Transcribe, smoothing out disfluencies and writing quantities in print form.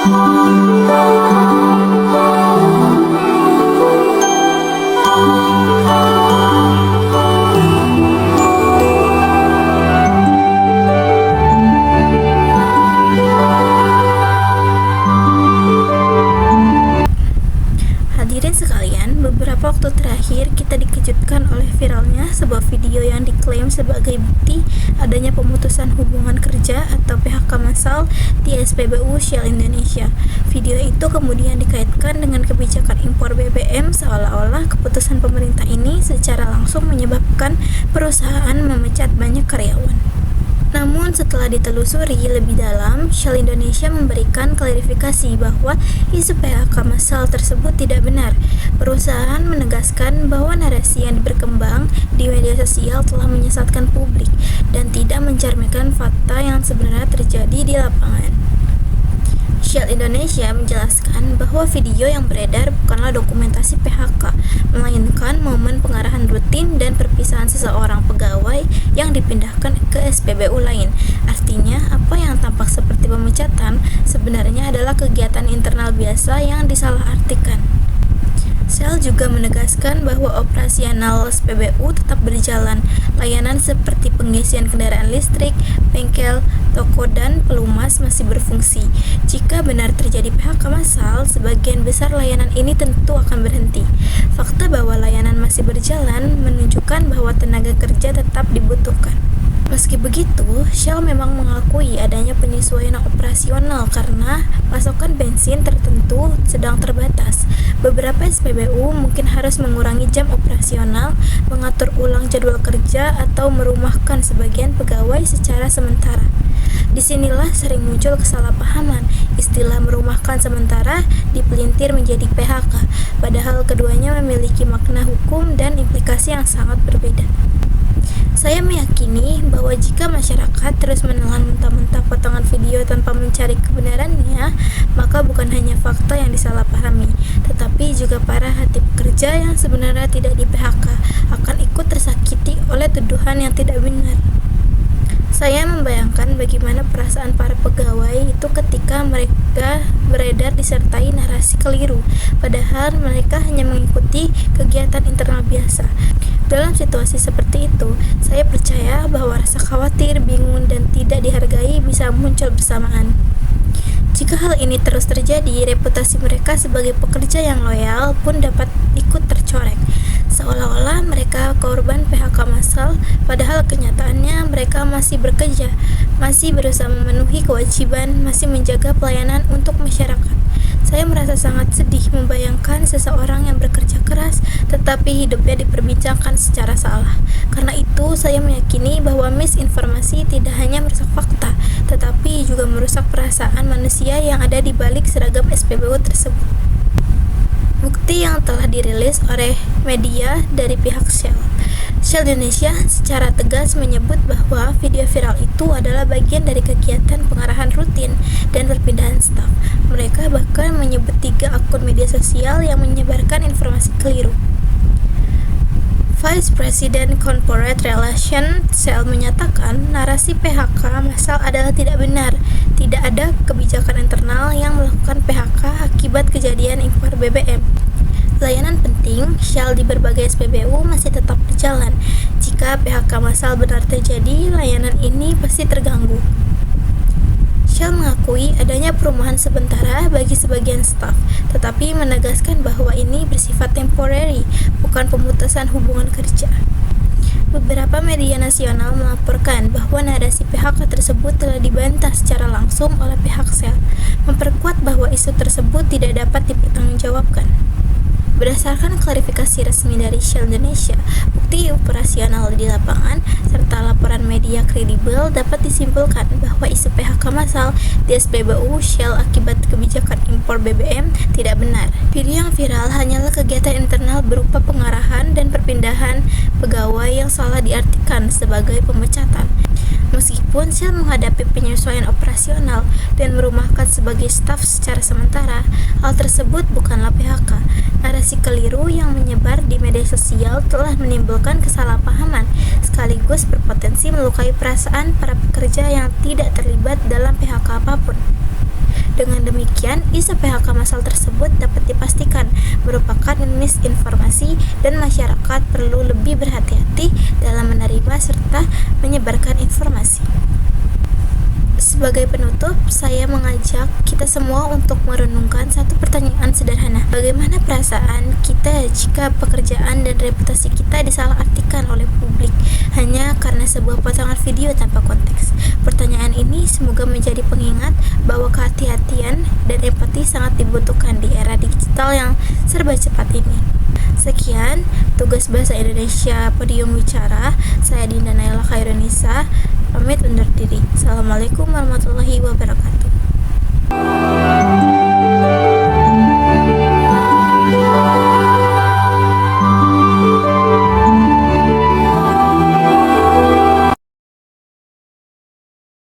Hadirin sekalian, beberapa waktu terakhir kita dikejutkan oleh viralnya sebuah video yang diklaim sebagai bukti adanya pemutusan hubungan kerja atau PHK massal di SPBU Shell Indonesia. Video itu kemudian dikaitkan dengan kebijakan impor BBM seolah-olah keputusan pemerintah ini secara langsung menyebabkan perusahaan memecat banyak karyawan. Namun setelah ditelusuri lebih dalam, Shell Indonesia memberikan klarifikasi bahwa isu PHK massal tersebut tidak benar. Perusahaan menegaskan bahwa narasi yang berkembang di media sosial telah menyesatkan publik dan tidak mencerminkan fakta yang sebenarnya terjadi di lapangan. Shell Indonesia menjelaskan bahwa video yang beredar bukanlah dokumentasi PHK, melainkan momen pengarahan rutin dan perpisahan seseorang pegawai yang dipindahkan ke SPBU lain. Artinya, apa yang tampak seperti pemecatan sebenarnya adalah kegiatan internal biasa yang disalahartikan. Shell juga menegaskan bahwa operasional SPBU tetap berjalan. Layanan seperti pengisian kendaraan listrik, bengkel, toko, dan pelumas masih berfungsi. Jika benar terjadi PHK massal, sebagian besar layanan ini tentu akan berhenti. Fakta bahwa layanan masih berjalan menunjukkan bahwa tenaga kerja tetap dibutuhkan. Meski begitu, Shell memang mengakui adanya penyesuaian operasional karena pasokan bensin tertentu sedang terbatas. Beberapa SPBU mungkin harus mengurangi jam operasional, mengatur ulang jadwal kerja, atau merumahkan sebagian pegawai secara sementara. Disinilah sering muncul kesalahpahaman. Istilah merumahkan sementara dipelintir menjadi PHK, padahal keduanya memiliki makna hukum dan implikasi yang sangat berbeda. Saya meyakini bahwa jika masyarakat terus menelan mentah-mentah potongan video tanpa mencari kebenarannya, maka bukan hanya fakta yang disalahpahami, tetapi juga para hati pekerja yang sebenarnya tidak di PHK akan ikut tersakiti oleh tuduhan yang tidak benar. Saya membayangkan bagaimana perasaan para pegawai itu ketika mereka beredar disertai narasi keliru, padahal mereka hanya mengikuti kegiatan internal biasa. Dalam situasi seperti itu, saya percaya bahwa rasa khawatir, bingung, dan tidak dihargai bisa muncul bersamaan. Jika hal ini terus terjadi, reputasi mereka sebagai pekerja yang loyal pun dapat ikut tercoreng. Seolah-olah mereka korban PHK massal, padahal kenyataannya mereka masih bekerja, masih berusaha memenuhi kewajiban, masih menjaga pelayanan untuk masyarakat. Saya merasa sangat sedih membayangkan seseorang yang bekerja keras tetapi hidupnya diperbincangkan secara salah. Karena itu, saya meyakini bahwa misinformasi tidak hanya merusak fakta, tetapi juga merusak perasaan manusia yang ada di balik seragam SPBU tersebut. Bukti yang telah dirilis oleh media dari pihak Shell Indonesia secara tegas menyebut bahwa video viral itu adalah bagian dari kegiatan pengarahan rutin dan perpindahan staf. Mereka bahkan menyebut 3 akun media sosial yang menyebarkan informasi keliru. Vice President Corporate Relations Shell menyatakan narasi PHK massal adalah tidak benar. Tidak ada kebijakan internal yang melakukan PHK akibat kejadian impor BBM. Layanan penting Shell di berbagai SPBU masih tetap berjalan. Jika PHK massal benar terjadi, layanan ini pasti terganggu. Shell mengakui adanya perumahan sementara bagi sebagian staf, tetapi menegaskan bahwa ini bersifat temporary, bukan pemutusan hubungan kerja. Beberapa media nasional melaporkan bahwa narasi PHK tersebut telah dibantah secara langsung oleh pihak Shell, memperkuat bahwa isu tersebut tidak dapat dipertanggungjawabkan. Berdasarkan klarifikasi resmi dari Shell Indonesia, bukti operasional di lapangan, serta laporan media kredibel dapat disimpulkan bahwa isu PHK massal di SPBU Shell akibat kebijakan impor BBM tidak benar. Video yang viral hanyalah kegiatan internal berupa pengarahan dan perpindahan pegawai yang salah diartikan sebagai pemecatan. Meskipun Shell menghadapi penyesuaian operasional dan merumahkan sebagai staf secara sementara, hal tersebut bukanlah PHK. Narasi keliru yang menyebar di media sosial telah menimbulkan kesalahpahaman, sekaligus berpotensi melukai perasaan para pekerja yang tidak terlibat dalam PHK apapun. Dengan demikian, isu PHK massal tersebut dapat dipastikan merupakan misinformasi dan masyarakat perlu lebih berhati-hati dalam menerima serta menyebarkan informasi. Sebagai penutup, saya mengajak kita semua untuk merenungkan satu pertanyaan sederhana. Bagaimana perasaan kita jika pekerjaan dan reputasi kita disalahartikan oleh publik hanya karena sebuah potongan video tanpa konteks? Pertanyaan ini semoga menjadi pengingat bahwa kehati-hatian dan empati sangat dibutuhkan di era digital yang serba cepat ini. Sekian tugas Bahasa Indonesia Podium Wicara. Saya Dinda Naila Khairunisa pamit undur diri. Assalamualaikum warahmatullahi wabarakatuh.